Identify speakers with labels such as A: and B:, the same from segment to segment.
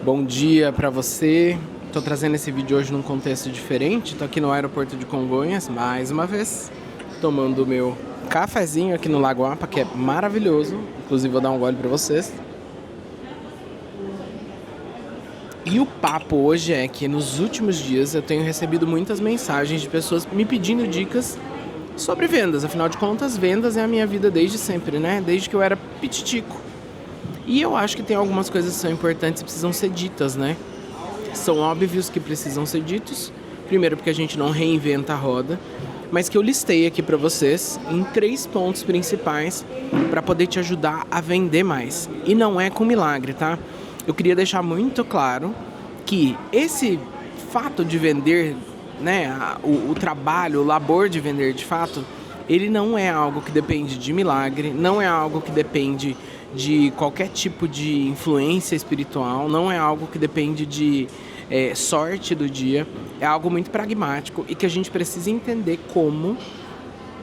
A: Bom dia para você. Tô trazendo esse vídeo hoje num contexto diferente. Tô aqui no aeroporto de Congonhas, mais uma vez, tomando o meu cafezinho aqui no Lago Apa, que é maravilhoso. Inclusive vou dar um gole para vocês. E o papo hoje é que nos últimos dias eu tenho recebido muitas mensagens de pessoas me pedindo dicas sobre vendas. Afinal de contas, vendas é a minha vida desde sempre, né? Desde que eu era pititico. E eu acho que tem algumas coisas que são importantes e precisam ser ditas, né? São óbvios que precisam ser ditos. Primeiro, porque a gente não reinventa a roda, mas que eu listei aqui para vocês em 3 pontos principais para poder te ajudar a vender mais. E não é com milagre, tá? Eu queria deixar muito claro que esse fato de vender, né, o trabalho, o labor de vender de fato, ele não é algo que depende de milagre, não é algo que depende de qualquer tipo de influência espiritual, não é algo que depende de sorte do dia, é algo muito pragmático e que a gente precisa entender como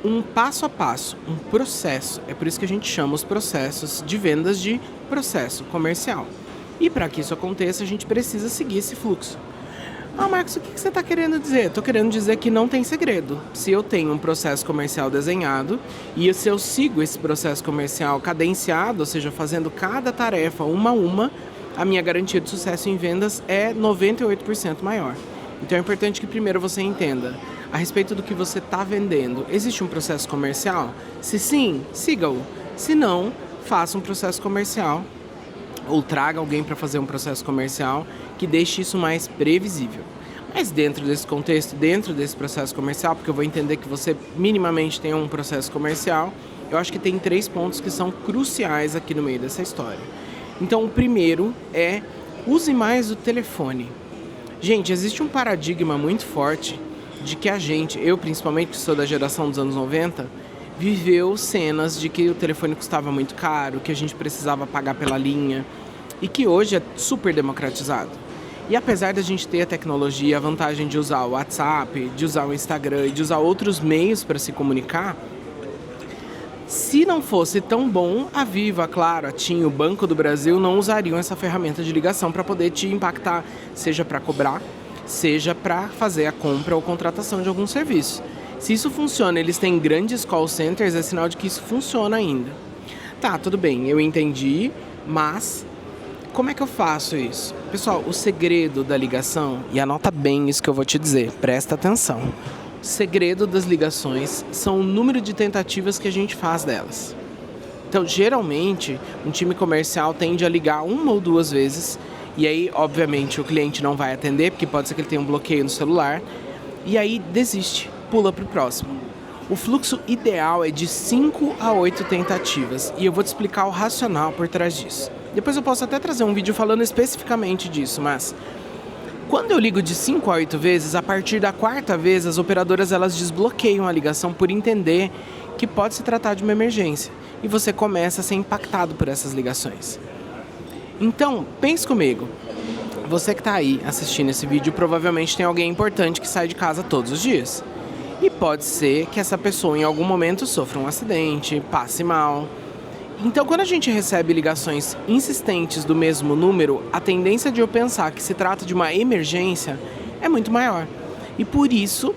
A: um passo a passo, um processo. É por isso que a gente chama os processos de vendas de processo comercial. E para que isso aconteça, a gente precisa seguir esse fluxo. Ah, Marcos, o que você está querendo dizer? Estou querendo dizer que não tem segredo. Se eu tenho um processo comercial desenhado e se eu sigo esse processo comercial cadenciado, ou seja, fazendo cada tarefa uma a uma, a minha garantia de sucesso em vendas é 98% maior. Então é importante que primeiro você entenda a respeito do que você está vendendo. Existe um processo comercial? Se sim, siga-o. Se não, faça um processo comercial ou traga alguém para fazer um processo comercial que deixe isso mais previsível. Mas dentro desse contexto, dentro desse processo comercial, porque eu vou entender que você minimamente tem um processo comercial, eu acho que tem 3 pontos que são cruciais aqui no meio dessa história. Então, o primeiro é: use mais o telefone. Gente, existe um paradigma muito forte de que eu principalmente, que sou da geração dos anos 90, viveu cenas de que o telefone custava muito caro, que a gente precisava pagar pela linha e que hoje é super democratizado. E apesar da gente ter a tecnologia, a vantagem de usar o WhatsApp, de usar o Instagram e de usar outros meios para se comunicar, se não fosse tão bom, a Vivo, a Claro, a TIM, o Banco do Brasil não usariam essa ferramenta de ligação para poder te impactar, seja para cobrar, seja para fazer a compra ou contratação de algum serviço. Se isso funciona, eles têm grandes call centers, é sinal de que isso funciona ainda. Tá, tudo bem, eu entendi, mas como é que eu faço isso? Pessoal, o segredo da ligação, e anota bem isso que eu vou te dizer, presta atenção. O segredo das ligações são o número de tentativas que a gente faz delas. Então, geralmente, um time comercial tende a ligar 1 ou 2 vezes, e aí, obviamente, o cliente não vai atender, porque pode ser que ele tenha um bloqueio no celular, e aí desiste. Pula para o próximo. O fluxo ideal é de 5 a 8 tentativas e eu vou te explicar o racional por trás disso. Depois eu posso até trazer um vídeo falando especificamente disso, mas quando eu ligo de 5 a 8 vezes, a partir da 4ª vez as operadoras elas desbloqueiam a ligação por entender que pode se tratar de uma emergência e você começa a ser impactado por essas ligações. Então, pense comigo. Você que está aí assistindo esse vídeo provavelmente tem alguém importante que sai de casa todos os dias. E pode ser que essa pessoa em algum momento sofra um acidente, passe mal. Então, quando a gente recebe ligações insistentes do mesmo número, a tendência de eu pensar que se trata de uma emergência é muito maior. E por isso,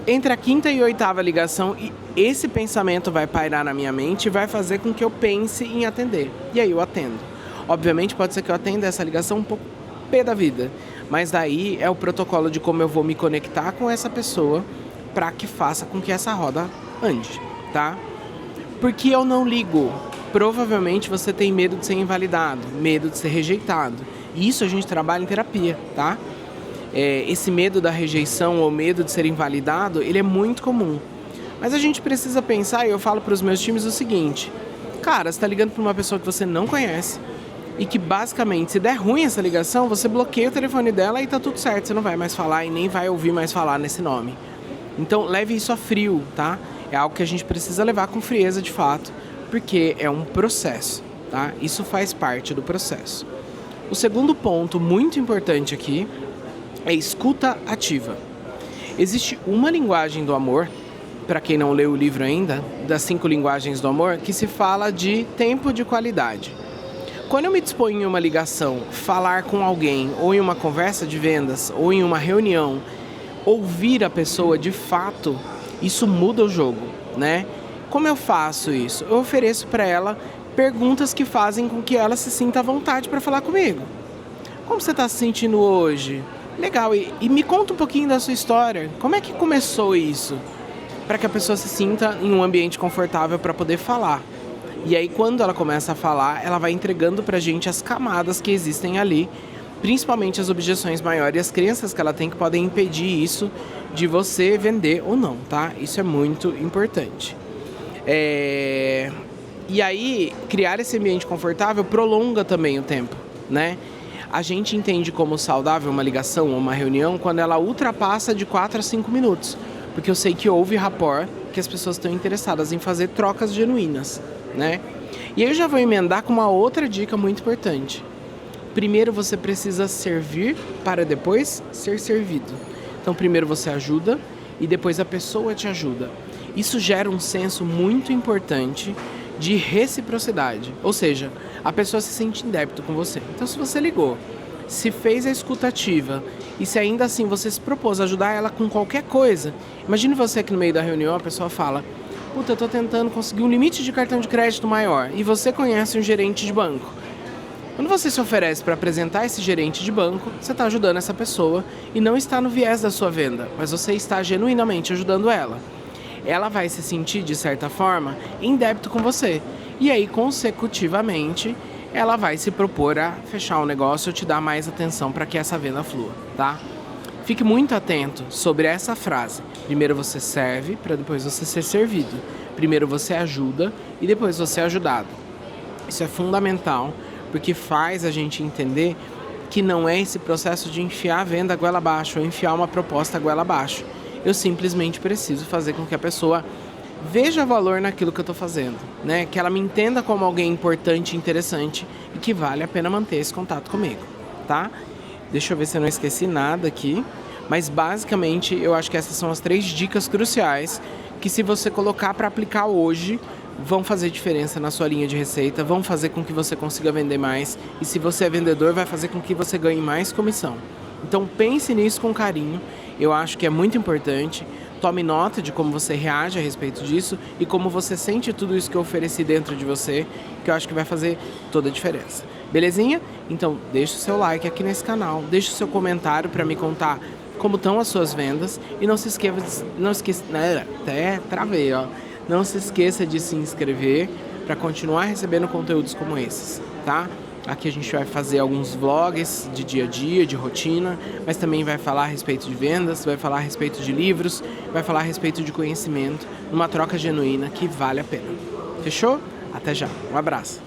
A: entre a 5ª e 8ª ligação, esse pensamento vai pairar na minha mente e vai fazer com que eu pense em atender. E aí eu atendo. Obviamente, pode ser que eu atenda essa ligação um pouco pé da vida, mas daí é o protocolo de como eu vou me conectar com essa pessoa para que faça com que essa roda ande, tá? Porque eu não ligo. Provavelmente você tem medo de ser invalidado, medo de ser rejeitado. E isso a gente trabalha em terapia, tá? Esse medo da rejeição ou medo de ser invalidado, ele é muito comum. Mas a gente precisa pensar, e eu falo para os meus times o seguinte: cara, você está ligando para uma pessoa que você não conhece e que basicamente, se der ruim essa ligação, você bloqueia o telefone dela e tá tudo certo, você não vai mais falar e nem vai ouvir mais falar nesse nome. Então, leve isso a frio, tá? É algo que a gente precisa levar com frieza de fato, porque é um processo, tá? Isso faz parte do processo. O segundo ponto muito importante aqui é escuta ativa. Existe uma linguagem do amor, para quem não leu o livro ainda, das 5 linguagens do amor, que se fala de tempo de qualidade. Quando eu me disponho em uma ligação, falar com alguém, ou em uma conversa de vendas, ou em uma reunião, ouvir a pessoa de fato, isso muda o jogo, né? Como eu faço isso? Eu ofereço para ela perguntas que fazem com que ela se sinta à vontade para falar comigo. Como você está se sentindo hoje? Legal, e me conta um pouquinho da sua história. Como é que começou isso? Para que a pessoa se sinta em um ambiente confortável para poder falar. E aí, quando ela começa a falar, ela vai entregando pra gente as camadas que existem ali, principalmente as objeções maiores e as crenças que ela tem que podem impedir isso de você vender ou não, tá? Isso é muito importante. E aí, criar esse ambiente confortável prolonga também o tempo, né? A gente entende como saudável uma ligação ou uma reunião quando ela ultrapassa de 4 a 5 minutos, porque eu sei que houve rapport, que as pessoas estão interessadas em fazer trocas genuínas, né? E aí eu já vou emendar com uma outra dica muito importante. Primeiro você precisa servir para depois ser servido. Então primeiro você ajuda e depois a pessoa te ajuda. Isso gera um senso muito importante de reciprocidade, ou seja, a pessoa se sente em débito com você. Então se você ligou, se fez a escutativa e se ainda assim você se propôs a ajudar ela com qualquer coisa, imagine você que no meio da reunião a pessoa fala: puta, eu tô tentando conseguir um limite de cartão de crédito maior, e você conhece um gerente de banco. Quando você se oferece para apresentar esse gerente de banco, você está ajudando essa pessoa e não está no viés da sua venda, mas você está genuinamente ajudando ela. Ela vai se sentir, de certa forma, em débito com você. E aí, consecutivamente, ela vai se propor a fechar o negócio ou te dar mais atenção para que essa venda flua, tá? Fique muito atento sobre essa frase. Primeiro você serve, para depois você ser servido. Primeiro você ajuda e depois você é ajudado. Isso é fundamental, porque faz a gente entender que não é esse processo de enfiar a venda goela abaixo ou enfiar uma proposta goela abaixo. Eu simplesmente preciso fazer com que a pessoa veja valor naquilo que eu estou fazendo, né? Que ela me entenda como alguém importante e interessante e que vale a pena manter esse contato comigo, tá? Deixa eu ver se eu não esqueci nada aqui, mas basicamente eu acho que essas são as 3 dicas cruciais que, se você colocar para aplicar hoje, vão fazer diferença na sua linha de receita, vão fazer com que você consiga vender mais, e se você é vendedor, vai fazer com que você ganhe mais comissão. Então pense nisso com carinho, eu acho que é muito importante. Tome nota de como você reage a respeito disso e como você sente tudo isso que eu ofereci dentro de você, que eu acho que vai fazer toda a diferença. Belezinha? Então deixa o seu like aqui nesse canal, deixa o seu comentário para me contar como estão as suas vendas e não se esqueça, até travei, ó. Não se esqueça de se inscrever para continuar recebendo conteúdos como esses, tá? Aqui a gente vai fazer alguns vlogs de dia a dia, de rotina, mas também vai falar a respeito de vendas, vai falar a respeito de livros, vai falar a respeito de conhecimento, numa troca genuína que vale a pena. Fechou? Até já. Um abraço.